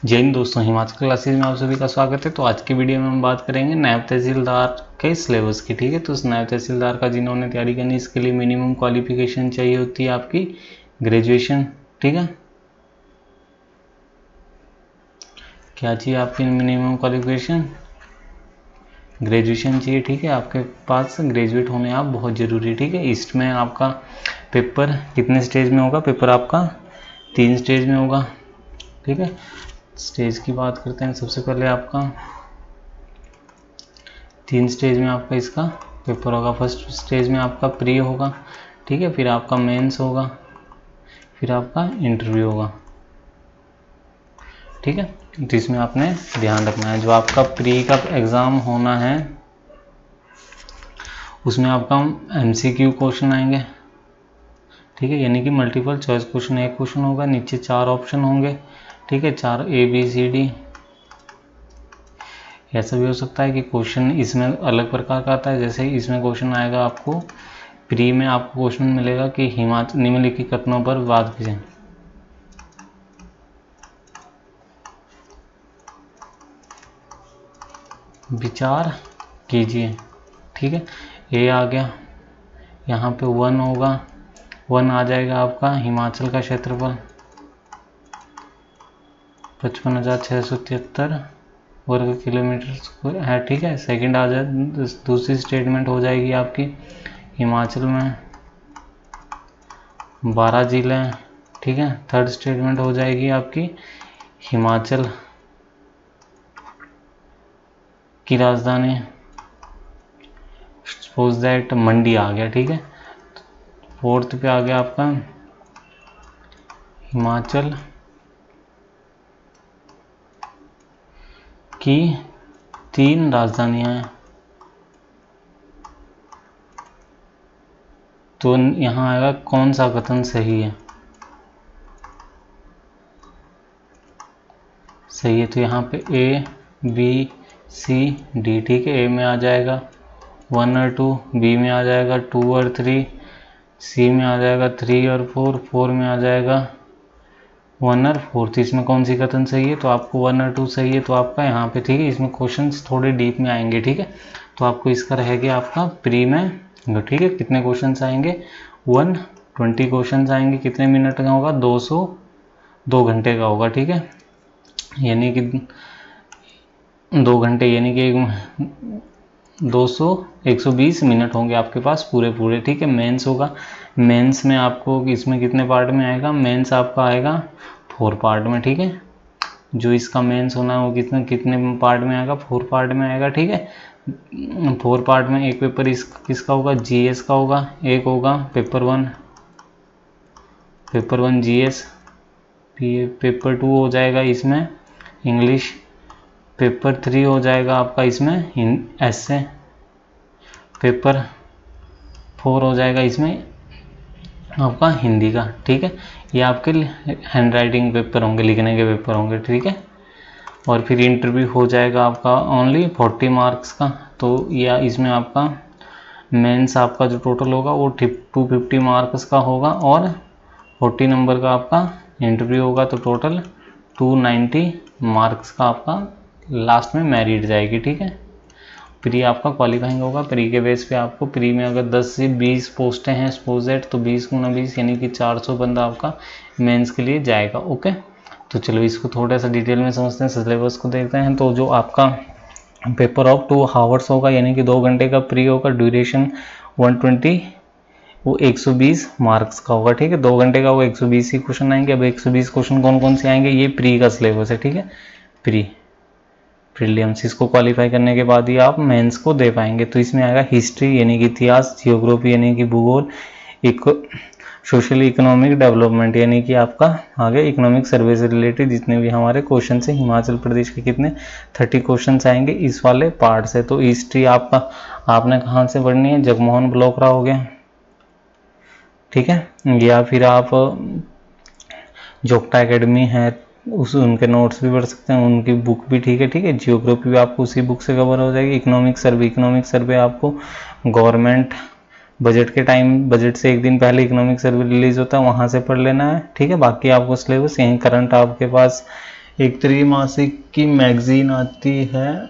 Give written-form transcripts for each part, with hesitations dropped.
जय हिंद दोस्तों, हिमाचल क्लासेज में आप सभी का स्वागत है। तो आज की वीडियो में हम बात करेंगे नायब तहसीलदार के सिलेबस की। ठीक है, तो उस नायब तहसीलदार का जिन्होंने तैयारी करनी, इसके लिए मिनिमम क्वालिफिकेशन चाहिए होती है आपकी ग्रेजुएशन। ठीक है, क्या चाहिए आपकी मिनिमम क्वालिफिकेशन? ग्रेजुएशन चाहिए। ठीक है, आपके पास ग्रेजुएट होने आप बहुत ज़रूरी है। ठीक है, इसमें आपका पेपर कितने स्टेज में होगा? पेपर आपका 3 स्टेज में होगा। ठीक है, स्टेज की बात करते हैं। सबसे पहले आपका 3 स्टेज में आपका इसका पेपर होगा। फर्स्ट स्टेज में आपका प्री होगा। ठीक है, फिर आपका मेंस होगा, फिर आपका इंटरव्यू होगा। ठीक है, तो इसमें आपने ध्यान रखना है, जो आपका प्री का एग्ज़ाम होना है उसमें आपका MCQ क्वेश्चन आएंगे। ठीक है, यानी कि मल्टीपल चॉइस क्वेश्चन, एक क्वेश्चन होगा, नीचे 4 ऑप्शन होंगे। ठीक है, 4 ABCD। ऐसा भी हो सकता है कि क्वेश्चन इसमें अलग प्रकार का आता है। जैसे इसमें क्वेश्चन आएगा आपको प्री में, आपको क्वेश्चन मिलेगा कि हिमाचल निम्नलिखित कथनों पर बात कीजिए। विचार कीजिए। ठीक है, ए आ गया, यहाँ पे 1 होगा। 1 आ जाएगा आपका हिमाचल का क्षेत्रफल 55,673 वर्ग किलोमीटर है। ठीक है, सेकंड आ जाए, दूसरी स्टेटमेंट हो जाएगी आपकी हिमाचल में 12 जिले हैं। ठीक है, थर्ड स्टेटमेंट हो जाएगी आपकी हिमाचल की राजधानी, सपोज दैट मंडी आ गया। ठीक है, फोर्थ पे आ गया आपका हिमाचल की 3 राजधानियां हैं। तो यहाँ आएगा कौन सा कथन सही है? सही है, तो यहाँ पे ABCD। ठीक है, ए में आ जाएगा 1 और 2, बी में आ जाएगा 2 और 3, सी में आ जाएगा 3 और 4, 4 में आ जाएगा 1 और 4। तो इसमें कौन सी कथन सही है? तो आपको 1 और 2 सही है, तो आपका यहाँ पे ठीक है, इसमें क्वेश्चंस थोड़े डीप में आएंगे। ठीक है, तो आपको इसका रहेगा आपका प्री में। ठीक है, कितने क्वेश्चंस आएंगे? 120 क्वेश्चंस आएंगे। कितने मिनट का होगा? 2 घंटे का होगा। ठीक है, यानी कि 2 घंटे यानी कि 120 मिनट होंगे आपके पास पूरे। ठीक है, मेंस होगा। मेंस में आपको इसमें कितने पार्ट में आएगा? मेंस आपका आएगा 4 पार्ट में। ठीक है, जो इसका मेंस होना है वो कितने पार्ट में आएगा? 4 पार्ट में आएगा। ठीक है, 4 पार्ट में एक पेपर किसका होगा? GS का होगा। एक होगा पेपर 1 GS। पेपर 2 हो जाएगा इसमें इंग्लिश। पेपर 3 हो जाएगा आपका इसमें ऐसे। पेपर 4 हो जाएगा इसमें आपका हिंदी का। ठीक है, ये आपके हैंड राइटिंग पेपर होंगे, लिखने के पेपर होंगे। ठीक है, और फिर इंटरव्यू हो जाएगा आपका ओनली 40 मार्क्स का। तो या इसमें आपका मेंस आपका जो टोटल होगा वो 250 मार्क्स का होगा, और 40 नंबर का आपका इंटरव्यू होगा। तो टोटल 290 मार्क्स का आपका लास्ट में मेरिट जाएगी। ठीक है, प्री आपका क्वालिफाइंग होगा। प्री के बेस पे आपको प्री में अगर 10 से 20 पोस्टें हैं सपोज दैट, तो 20 गुना 20 यानी कि 400 बंदा आपका मेंस के लिए जाएगा। ओके, तो चलो इसको थोड़ा सा डिटेल में समझते हैं, सिलेबस को देखते हैं। तो जो आपका पेपर ऑफ 2 आवर्स होगा, यानी कि 2 घंटे का प्री होगा। ड्यूरेशन 120, वो 120 मार्क्स का होगा। ठीक है, 2 घंटे का वो 120 ही क्वेश्चन आएंगे। अब 120 क्वेश्चन कौन कौन से आएंगे? ये प्री का सिलेबस है। ठीक है, प्रीलिम्स, इसको क्वालिफाई करने के बाद ही आप मेंस को दे पाएंगे। तो इसमें आएगा हिस्ट्री यानी कि इतिहास, जियोग्राफी यानी कि भूगोल, सोशल इकोनॉमिक डेवलपमेंट यानी कि आपका आगे इकोनॉमिक सर्वे से रिलेटेड जितने भी हमारे क्वेश्चन है। हिमाचल प्रदेश के कितने 30 क्वेश्चन आएंगे इस वाले पार्ट से। तो हिस्ट्री आपने कहाँ से पढ़नी है? जगमोहन बलोकरा हो गया। ठीक है, या फिर आप जोग्टा एकेडमी है, उनके नोट्स भी पढ़ सकते हैं, उनकी बुक भी। ठीक है, जियोग्राफी भी आपको उसी बुक से कवर हो जाएगी। इकोनॉमिक सर्वे आपको गवर्नमेंट बजट के टाइम, बजट से एक दिन पहले इकोनॉमिक सर्वे रिलीज होता है, वहाँ से पढ़ लेना है। ठीक है, बाकी आपको सिलेबस यहीं करंट आपके पास एक त्रैमासिक की मैगजीन आती है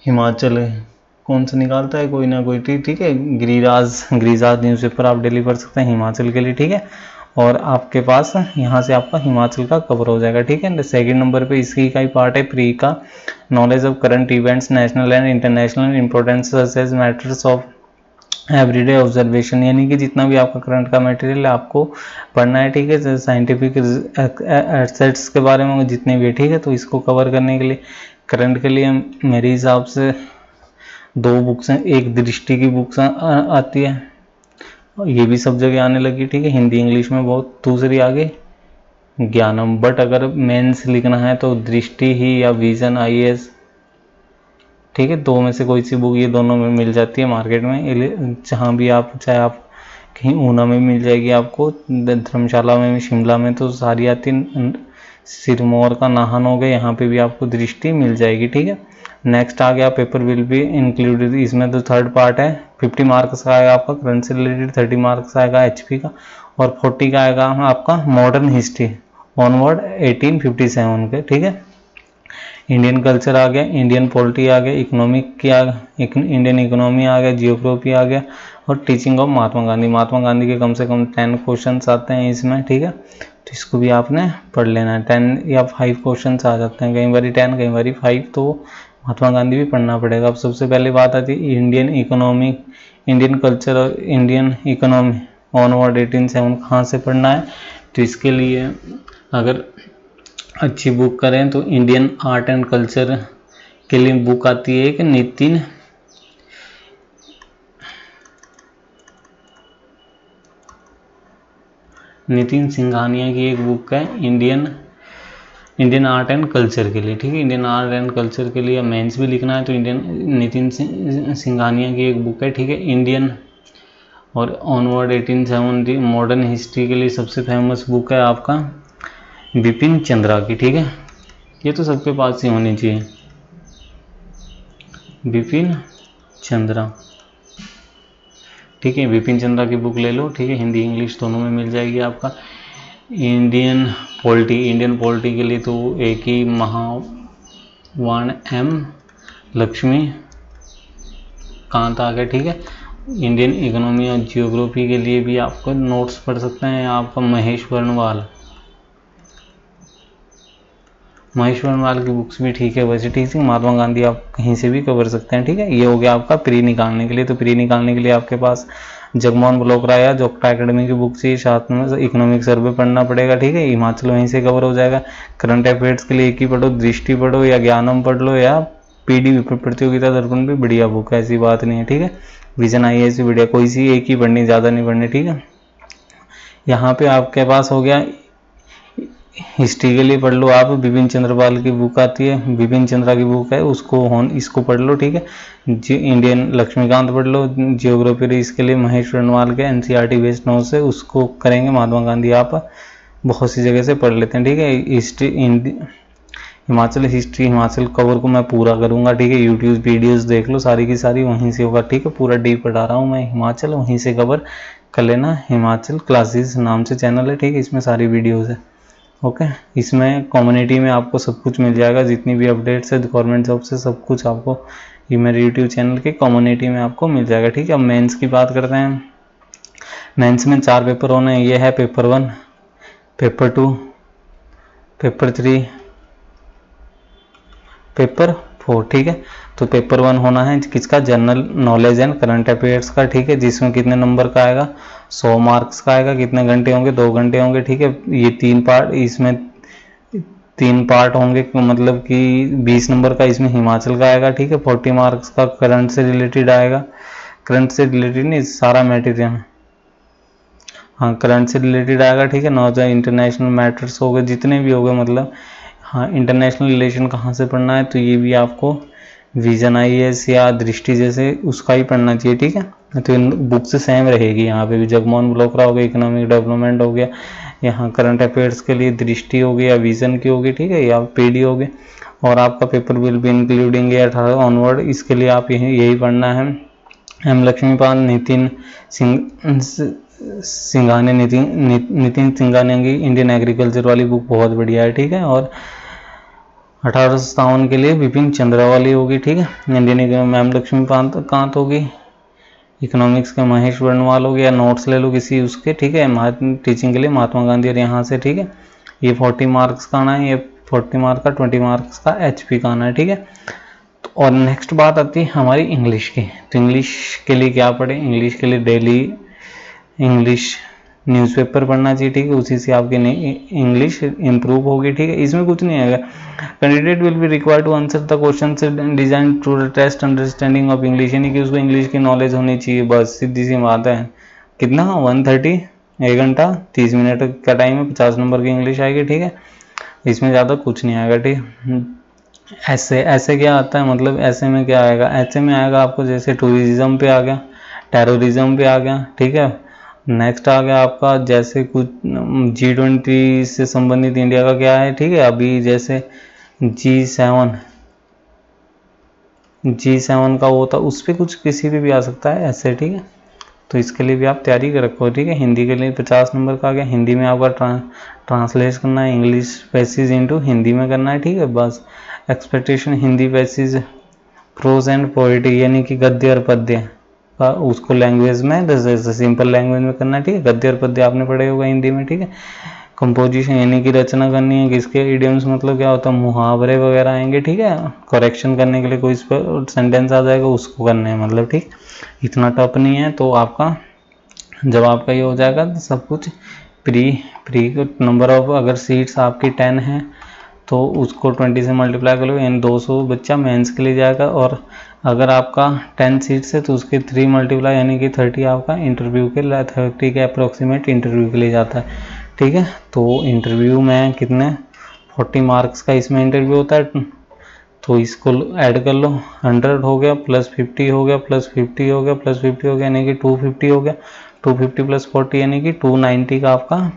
हिमाचल, कौन सा निकालता है कोई ना कोई, ठीक है, गिरिराज न्यूज़पेपर आप डेली पढ़ सकते हैं हिमाचल के लिए, ठीक है। और आपके पास यहाँ से आपका हिमाचल का कवर हो जाएगा, ठीक है। सेकंड नंबर पे इसकी का ही पार्ट है प्री का, knowledge of current events national and international importance such as matters of everyday observation, यानी कि जितना भी आपका करंट का मटेरियल आपको पढ़ना है, ठीक है, साइंटिफिक एसेट्स के बारे में जितने भी है, ठीक है। तो इसको कवर करने के लिए करंट के लिए मेरे हिसाब से 2 बुक्स हैं, एक दृष्टि की बुक्स आती है, ये भी सब जगह आने लगी, ठीक है, हिंदी इंग्लिश में बहुत, दूसरी आगे ज्ञानम। बट अगर मेंस लिखना है तो दृष्टि ही या विजन IAS, ठीक है, 2 में से कोई सी बुक, ये दोनों में मिल जाती है मार्केट में, जहाँ भी आप, चाहे आप कहीं ऊना में मिल जाएगी आपको, धर्मशाला में, शिमला में तो सारी आती, सिरमौर का नाहन हो गया, यहाँ पे भी आपको दृष्टि मिल जाएगी, ठीक है। नेक्स्ट आ गया पेपर विल बी इंक्लूडेड, इसमें तो थर्ड पार्ट है, 50 मार्क्स का आएगा आपका करंट से रिलेटेड, 30 मार्क्स आएगा HP का, और 40 का आएगा आपका मॉडर्न हिस्ट्री ऑनवर्ड 1857 के, ठीक है। इंडियन कल्चर आ गया, इंडियन पॉलिटी आ गया, इकोनॉमिक की आ गया, इंडियन इकोनॉमी आ गया, जियोग्राफी आ गया, और टीचिंग ऑफ महात्मा गांधी के कम से कम 10 क्वेश्चंस आते हैं इसमें, ठीक है। तो इसको भी आपने पढ़ लेना है, 10 या 5 क्वेश्चंस आ जाते हैं, कई बारी 10 कई बारी 5, तो महात्मा गांधी भी पढ़ना पड़ेगा। अब सबसे पहले बात आती है इंडियन इकोनॉमी, इंडियन कल्चर और इंडियन इकोनॉमी ऑनवर्ड 1857 कहाँ से पढ़ना है। तो इसके लिए अगर अच्छी बुक करें तो इंडियन आर्ट एंड कल्चर के लिए बुक आती है एक नितिन सिंघानिया की एक बुक है इंडियन आर्ट एंड कल्चर के लिए, ठीक है। इंडियन आर्ट एंड कल्चर के लिए मेंस भी लिखना है तो नितिन सिंघानिया की एक बुक है, ठीक है, इंडियन और ऑनवर्ड 1870। मॉडर्न हिस्ट्री के लिए सबसे फेमस बुक है आपका बिपिन चंद्रा की, ठीक है, ये तो सबके पास ही होनी चाहिए, बिपिन चंद्रा, ठीक है, बिपिन चंद्रा की बुक ले लो, ठीक है, हिंदी इंग्लिश दोनों में मिल जाएगी आपका। इंडियन पॉलिटी के लिए तो एक ही महावाण M लक्ष्मीकांत आ गया, ठीक है। इंडियन इकोनॉमी और जियोग्राफी के लिए भी आपको नोट्स पढ़ सकते हैं आपका महेश वर्णवाल की बुक्स भी ठीक है, वैसे ठीक है। महात्मा गांधी आप कहीं से भी कवर सकते हैं, ठीक है। ये हो गया आपका प्री निकालने के लिए। तो प्री निकालने के लिए आपके पास जगमोहन बलोत्रा या जोग्टा एकेडमी की बुक चाहिए, साथ में इकोनॉमिक सर्वे पढ़ना पड़ेगा, ठीक है, हिमाचल वहीं से कवर हो जाएगा। करंट अफेयर्स के लिए एक ही पढ़ो, दृष्टि पढ़ो या ज्ञानम पढ़ लो, या PD प्रतियोगिता दर्पण भी बढ़िया बुक है, ऐसी बात नहीं है, ठीक है। विजन IAS भी बढ़िया, कोई सी एक ही पढ़नी, ज़्यादा नहीं पढ़नी, ठीक है। यहाँ पे आपके पास हो गया हिस्ट्री के लिए पढ़ लो आप, बिपिन चंद्रपाल की बुक आती है, बिपिन चंद्रा की बुक है, इसको पढ़ लो, ठीक है। इंडियन लक्ष्मीकांत पढ़ लो। जियोग्राफी इसके लिए महेश वर्णवाल के NCERT बेस्ड नोट्स है, उसको करेंगे। महात्मा गांधी आप बहुत सी जगह से पढ़ लेते हैं, ठीक है। हिमाचल कवर को मैं पूरा करूंगा, ठीक है, यूट्यूब वीडियोस देख लो, सारी की सारी वहीं से होगा, ठीक है। पूरा डीप पढ़ा रहा हूँ मैं हिमाचल, वहीं से कवर कर लेना। हिमाचल क्लासेस नाम से चैनल है, ठीक है, इसमें सारी वीडियोस है, ओके। इसमें कम्युनिटी में आपको सब कुछ मिल जाएगा, जितनी भी अपडेट्स है गवर्नमेंट जॉब से, सब कुछ आपको ये मेरे यूट्यूब चैनल के कम्युनिटी में आपको मिल जाएगा, ठीक है। अब मेंस की बात करते हैं। मेंस में 4 पेपर होने हैं, ये है पेपर 1, पेपर 2, पेपर 3, पेपर 4, ठीक है। तो पेपर 1 होना है किसका, general knowledge and current affairs का, ठीक है, जिसमें कितने नंबर का आएगा, 100 मार्क्स का आएगा। कितने घंटे होंगे, 2 घंटे होंगे, ठीक है। ये 3 पार्ट, इसमें 3 पार्ट होंगे, मतलब कि 20 नंबर का इसमें हिमाचल का आएगा, ठीक है। 40 मार्क्स का करंट से रिलेटेड आएगा, करंट से रिलेटेड नहीं, सारा मटेरियल, हाँ, करंट से रिलेटेड आएगा, ठीक है। नॉर्थ इंटरनेशनल मैटर्स हो गए, जितने भी हो गए, मतलब हाँ, इंटरनेशनल रिलेशन कहाँ से पढ़ना है, तो ये भी आपको विजन IAS या दृष्टि जैसे उसका ही पढ़ना चाहिए, ठीक है। तो इन बुक से सेम रहेगी, यहाँ पे भी जगमोहन बलोत्रा हो गया, इकोनॉमिक डेवलपमेंट हो गया, यहाँ करंट अफेयर्स के लिए दृष्टि हो गई या विजन की होगी, ठीक है, या PD हो गए। और आपका पेपर विल भी इंक्लूडिंग 18 ऑनवर्ड, इसके लिए आप यही पढ़ना है। M लक्ष्मीपाल, नितिन सिंघानिया की इंडियन एग्रीकल्चर वाली बुक बहुत बढ़िया है, ठीक है। और 1857 के लिए बिपिन चंद्रावाली होगी, ठीक है। इंडियन के मैम लक्ष्मीकांत होगी। इकोनॉमिक्स के महेश वर्णवाल हो गया, नोट्स ले लो किसी उसके, ठीक है। टीचिंग के लिए महात्मा गांधी और यहाँ से, ठीक है। ये 40 मार्क्स का आना है, ये 40 मार्क्स का, 20 मार्क्स का HP का आना है, ठीक है। तो और नेक्स्ट बात आती है हमारी इंग्लिश की। तो इंग्लिश के लिए क्या पढ़े? इंग्लिश के लिए डेली इंग्लिश न्यूज़पेपर पढ़ना चाहिए, ठीक है। उसी से आपकी इंग्लिश इंप्रूव होगी, ठीक है। इसमें कुछ नहीं आएगा। Candidate will be required to answer the question design to test understanding of English, यानी कि उसको इंग्लिश की नॉलेज होनी चाहिए, बस सीधी सी बात है। कितना? 130, 1 घंटा 30 मिनट का टाइम है, 50 नंबर की इंग्लिश आएगी, ठीक है। इसमें ज़्यादा कुछ नहीं आएगा, ठीक है। ऐसे क्या आता है, मतलब ऐसे में क्या आएगा? ऐसे में आएगा आपको जैसे टूरिज्म पे आ गया, टेररिज्म पे आ गया, ठीक है। नेक्स्ट आ गया आपका जैसे कुछ G20 से संबंधित इंडिया का क्या है, ठीक है। अभी जैसे G7 का वो था, उस पर कुछ किसी पे भी आ सकता है ऐसे, ठीक है। तो इसके लिए भी आप तैयारी कर रखो, ठीक है। हिंदी के लिए 50 नंबर का आ गया। हिंदी में आपका ट्रांसलेट करना है, इंग्लिश पैसेज इनटू हिंदी में करना है, ठीक है। बस expectation Hindi passage, prose and poetry यानी कि गद्य और पद्य का उसको लैंग्वेज में जैसे सिंपल लैंग्वेज में करना है, ठीक है। गद्य और पद्य आपने पढ़े होगा हिंदी में, ठीक है। कंपोजिशन यानी कि रचना करनी है, किसके इडियम्स मतलब क्या होता है, मुहावरे वगैरह आएंगे, ठीक है। करेक्शन करने के लिए कोई सेंटेंस आ जाएगा उसको करने हैं, मतलब ठीक। इतना टफ नहीं है। तो आपका जब आपका ये हो जाएगा तो सब कुछ प्री नंबर ऑफ, अगर सीट्स आपकी 10 हैं तो उसको 20 से मल्टीप्लाई कर लो, यानी 200 बच्चा मेंस के लिए जाएगा। और अगर आपका 10 सीट्स है तो उसके 3 मल्टीप्लाई यानी कि 30 आपका इंटरव्यू के लिए, 30 के अप्रोक्सीमेट इंटरव्यू के लिए जाता है, ठीक है। तो इंटरव्यू में कितने 40 मार्क्स का इसमें इंटरव्यू होता है, तो इसको ऐड कर लो। 100 हो गया प्लस 50 हो गया प्लस 50 हो गया प्लस 50 हो गया, यानी कि 250 हो गया। 250 प्लस 40 यानी कि 290 का आपका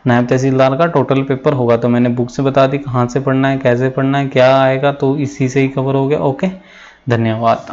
नायब तहसीलदार का टोटल पेपर होगा। तो मैंने बुक से बता दी कहाँ से पढ़ना है, कैसे पढ़ना है, क्या आएगा, तो इसी से ही कवर हो गया। ओके, धन्यवाद।